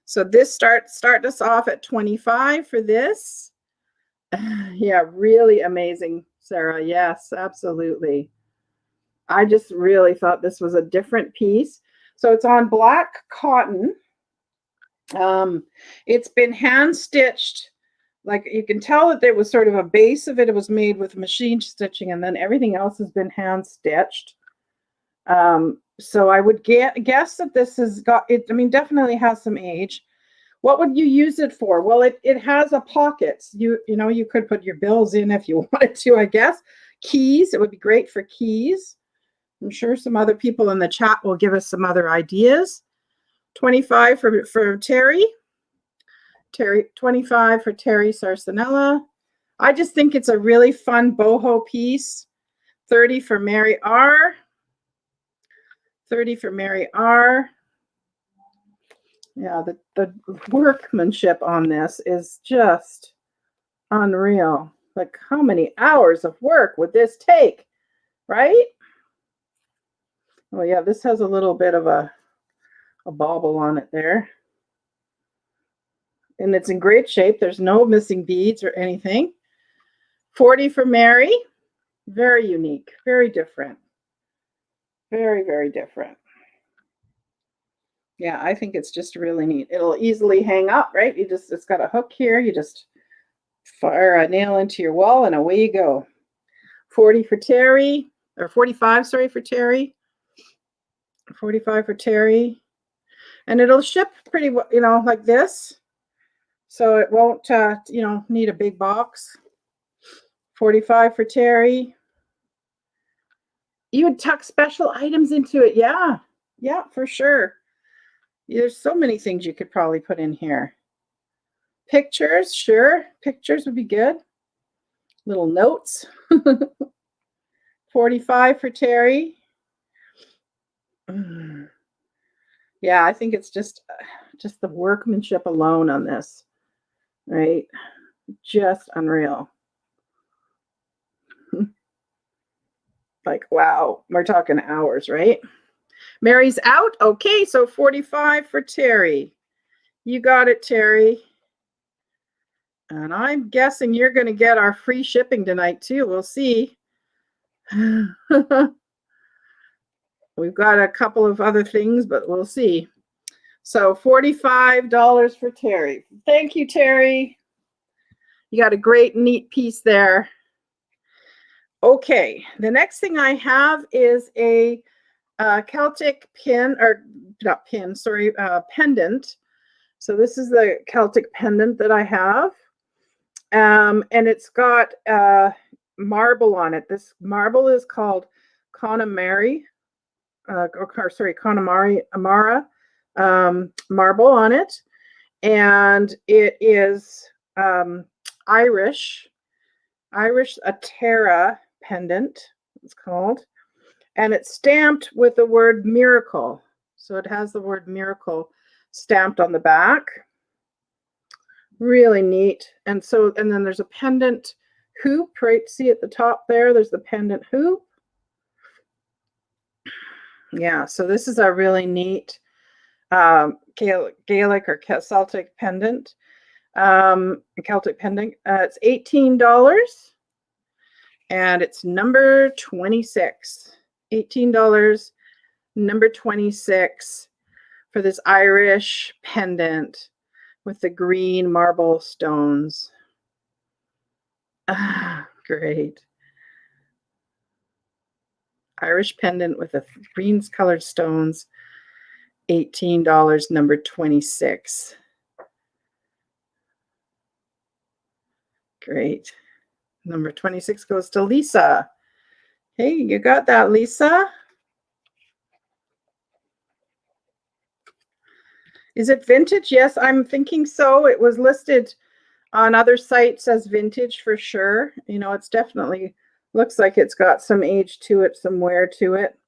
So this start us off at $25 for this. Yeah, really amazing, Sarah. Yes, absolutely. I just really thought this was a different piece. So it's on black cotton. It's been hand stitched like you can tell that there was sort of a base of it. It was made with machine stitching, and then everything else has been hand stitched. So I would guess that this has got it. I mean, definitely has some age. What would you use it for? Well, it has a pocket. You know, you could put your bills in if you wanted to, I guess. Keys, it would be great for keys. I'm sure some other people in the chat will give us some other ideas. 25 for Terry. Terry, 25 for Terry Sarsanella. I just think it's a really fun boho piece. 30 for Mary R. 30 for Mary R. Yeah, the workmanship on this is just unreal. Like, how many hours of work would this take, right? Oh yeah, this has a little bit of a bauble on it there. And it's in great shape. There's no missing beads or anything. 40 for Mary. Very unique, very different. Very, very different. Yeah, I think it's just really neat. It'll easily hang up, right? It's got a hook here. You just fire a nail into your wall and away you go. 40 for Terry, or 45, sorry, for Terry. 45 for Terry. And it'll ship pretty, you know, like this. So it won't, you know, need a big box. 45 for Terry. You would tuck special items into it. Yeah, yeah, for sure. There's so many things you could probably put in here. Pictures, sure. Pictures would be good. Little notes. 45 for Terry. Yeah, I think it's just the workmanship alone on this, right? Just unreal. Like, wow, we're talking hours, right? Mary's out. Okay, so 45 for Terry. You got it, Terry. And I'm guessing you're going to get our free shipping tonight too. We'll see. We've got a couple of other things, but we'll see. So $45 for Terry. Thank you, Terry. You got a great, neat piece there. Okay, the next thing I have is a Celtic pin, or not pin, sorry, pendant. So this is the Celtic pendant that I have. And it's got marble on it. This marble is called Connemara marble on it. And it is Irish Atera pendant, it's called. And it's stamped with the word miracle. So it has the word miracle stamped on the back. Really neat. And then there's a pendant hoop, right? See at the top there, there's the pendant hoop. Yeah, so this is a really neat Gaelic or Celtic pendant. Celtic pendant. It's $18. And it's number 26. $18, number 26 for this Irish pendant with the green marble stones. Ah, great. Irish pendant with the green colored stones. $18, number 26. Great. Number 26 goes to Lisa. Hey, you got that, Lisa? Is it vintage? Yes, I'm thinking so. It was listed on other sites as vintage for sure. You know, it's definitely looks like it's got some age to it, some wear to it.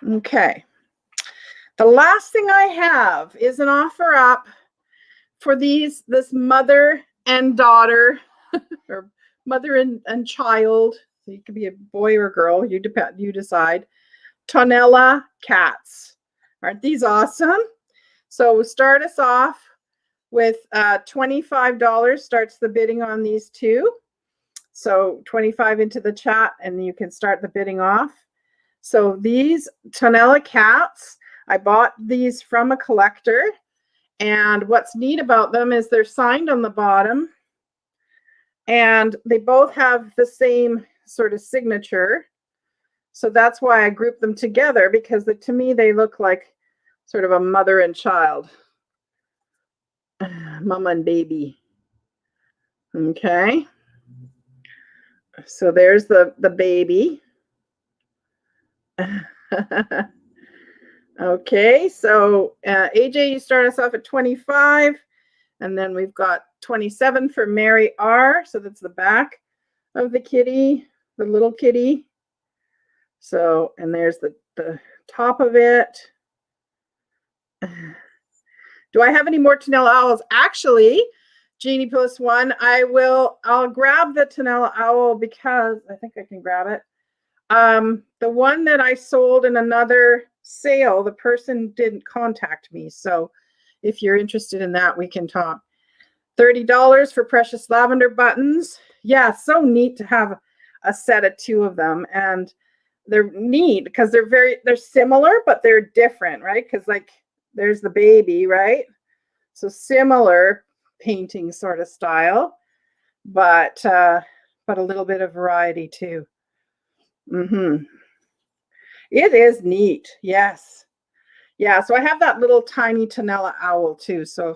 Okay. The last thing I have is an offer up for this mother and daughter, or mother and child. So you could be a boy or a girl, you decide. Tonala cats. Aren't these awesome? So start us off with $25 starts the bidding on these two. So 25 into the chat and you can start the bidding off. So these Tonala cats, I bought these from a collector, And what's neat about them is they're signed on the bottom, and they both have the same sort of signature. So that's why I grouped them together, because to me they look like sort of a mother and child, mama and baby. Okay, so there's the baby. Okay, so AJ, you start us off at 25, and then we've got 27 for Mary R. So that's the back of the kitty, the little kitty. So, and there's the top of it. Do I have any more Tonala owls? Actually, Jeannie +1, I'll grab the Tonala owl, because I think I can grab it. The one that I sold in another sale, the person didn't contact me. So if you're interested in that, we can talk. $30 for precious lavender buttons. Yeah, so neat to have a set of 2 of them. And they're neat because they're similar, but they're different, right? Because like there's the baby, right? So similar painting sort of style, but a little bit of variety too. It is neat. Yes. Yeah. So I have that little tiny Tonala owl too. So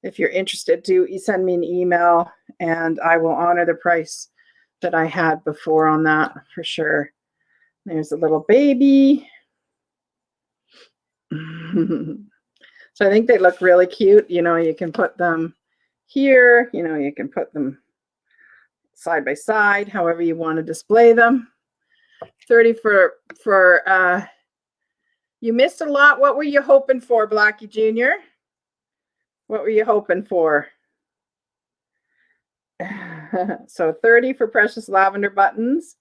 if you're interested, do you send me an email and I will honor the price that I had before on that for sure. There's a little baby. So I think they look really cute. You know, you can put them here, you know, you can put them side by side, however you want to display them. 30 for you missed a lot. What were you hoping for, Blackie Jr.? What were you hoping for? So 30 for precious lavender buttons.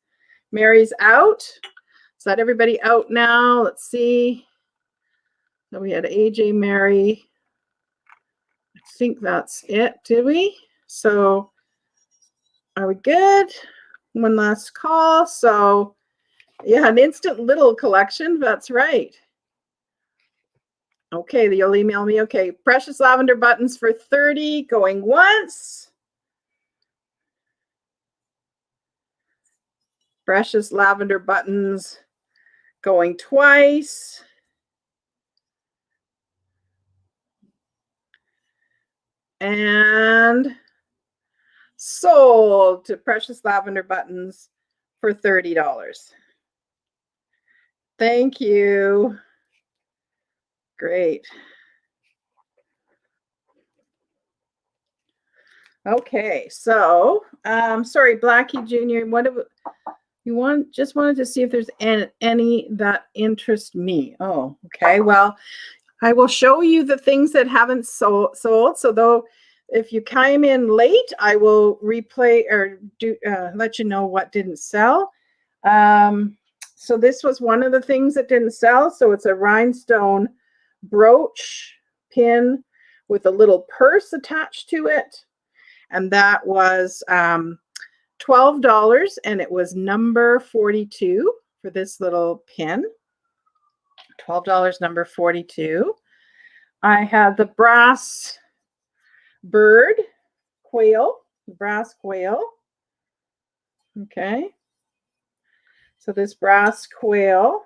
Mary's out. Is that everybody out now? Let's see. So we had AJ, Mary. I think that's it, did we? So are we good? One last call. So yeah, an instant little collection. That's right. Okay, you'll email me. Okay, precious lavender buttons for 30, going once. Precious lavender buttons going twice. And sold to precious lavender buttons for $30. Thank you. Great. Okay, so sorry, Blackie Jr. What you want? Just wanted to see if there's any that interest me. Oh, okay. Well, I will show you the things that haven't sold. So though, if you came in late, I will replay or let you know what didn't sell. So this was one of the things that didn't sell. So it's a rhinestone brooch pin with a little purse attached to it. And that was $12, and it was number 42 for this little pin. $12, number 42. I had the brass bird, quail, brass quail. Okay. So this brass quail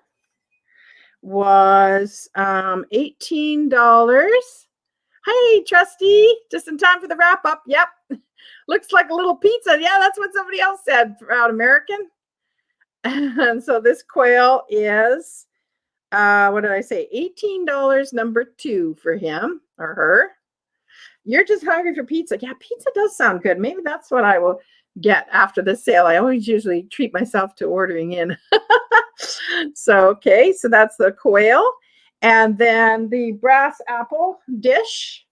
was $18. Hey, Trusty, just in time for the wrap up. Yep. Looks like a little pizza. Yeah, that's what somebody else said, Proud American. And so this quail is, what did I say? $18, number 2 for him or her. You're just hungry for pizza. Yeah, pizza does sound good. Maybe that's what I will get after the sale. I always usually treat myself to ordering in. So, okay, so that's the quail. And then the brass apple dish.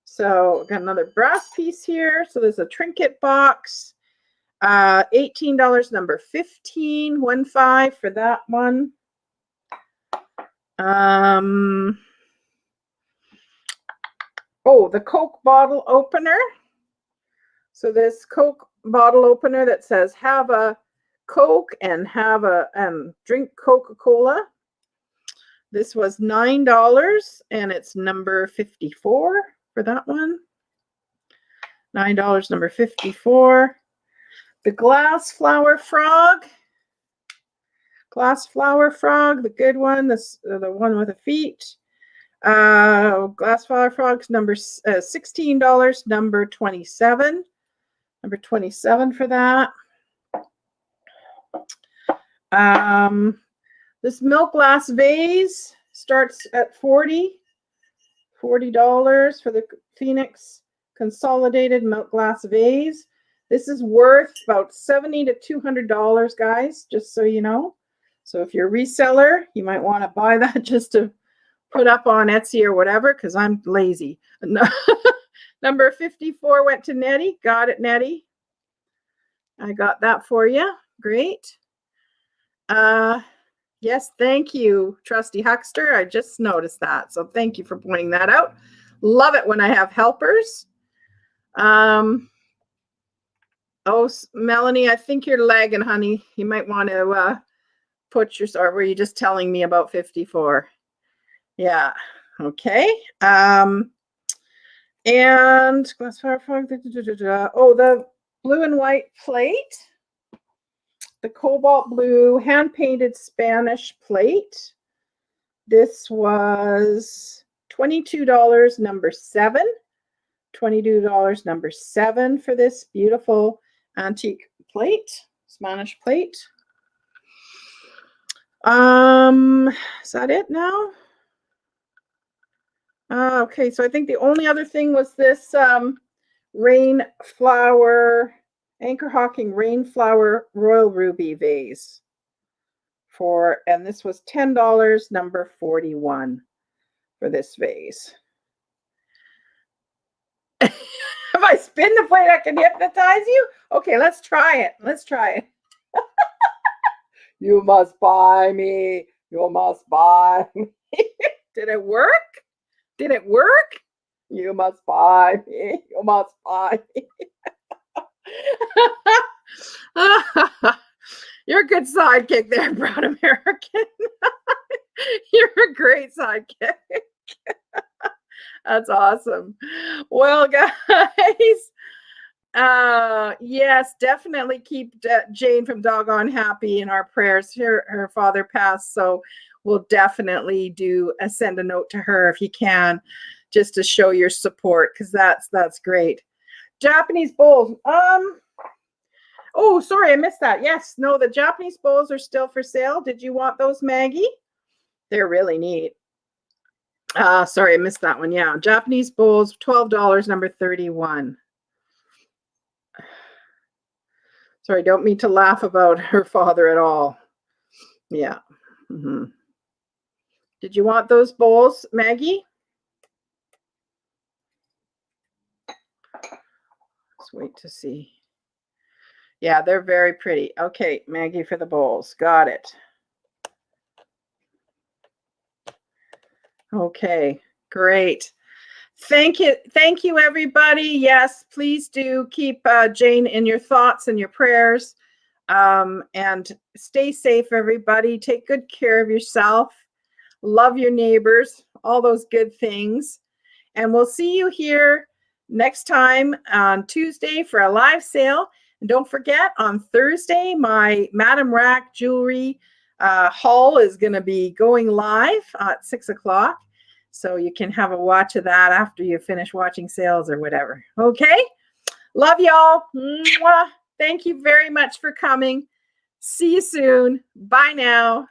So got another brass piece here. So there's a trinket box. $18, number 15, 15 for that one. Oh, the Coke bottle opener. So this Coke bottle opener that says have a Coke and have a drink Coca-Cola. This was $9 and it's number 54 for that one. $9, number 54. The glass flower frog. Glass flower frog, the good one, this the one with the feet. Glass flower frogs, number $16, number 27. Number 27 for that. This milk glass vase starts at $40 for the Phoenix consolidated milk glass vase. This is worth about $70 to $200, guys, just so you know. So if you're a reseller, you might want to buy that just to put up on Etsy or whatever, because I'm lazy. Number 54 went to Nettie. Got it, Nettie. I got that for you. Great. Yes, thank you, Trusty Huckster. I just noticed that. So thank you for pointing that out. Love it when I have helpers. Oh, Melanie, I think you're lagging, honey. You might want to put your, or were you just telling me about 54? Yeah. Okay. And glass fire frog. Oh, the blue and white plate. The cobalt blue hand-painted Spanish plate. This was $22, number 7. $22, number 7 for this beautiful antique plate, Spanish plate. Is that it now? Okay, so I think the only other thing was this rainflower, Anchor Hawking Rainflower Royal Ruby vase for, and this was $10, number 41 for this vase. If I spin the plate, I can hypnotize you? Okay, let's try it. Let's try it. You must buy me. You must buy me. Did it work? Did it work? You must buy me. You must buy me. You're a good sidekick there, Brown American. You're a great sidekick. That's awesome. Well, guys, yes, definitely keep Jane from Doggone Happy in our prayers. Her father passed, so we'll definitely send a note to her if you can, just to show your support, because that's great. Japanese bowls. Oh, sorry, I missed that. Yes, no, the Japanese bowls are still for sale. Did you want those, Maggie? They're really neat. Sorry, I missed that one. Yeah, Japanese bowls, $12, number 31. Sorry, don't mean to laugh about her father at all. Yeah. Mm-hmm. Did you want those bowls, Maggie? Let's wait to see. Yeah, they're very pretty. Okay, Maggie for the bowls. Got it. Okay, great. Thank you, everybody. Yes, please do keep Jane in your thoughts and your prayers. And stay safe, everybody. Take good care of yourself. Love your neighbors, all those good things. And we'll see you here next time on Tuesday for a live sale. And don't forget, on Thursday, my Madame Rack jewelry haul is going to be going live at 6 o'clock. So you can have a watch of that after you finish watching sales or whatever. Okay? Love y'all. Thank you very much for coming. See you soon. Bye now.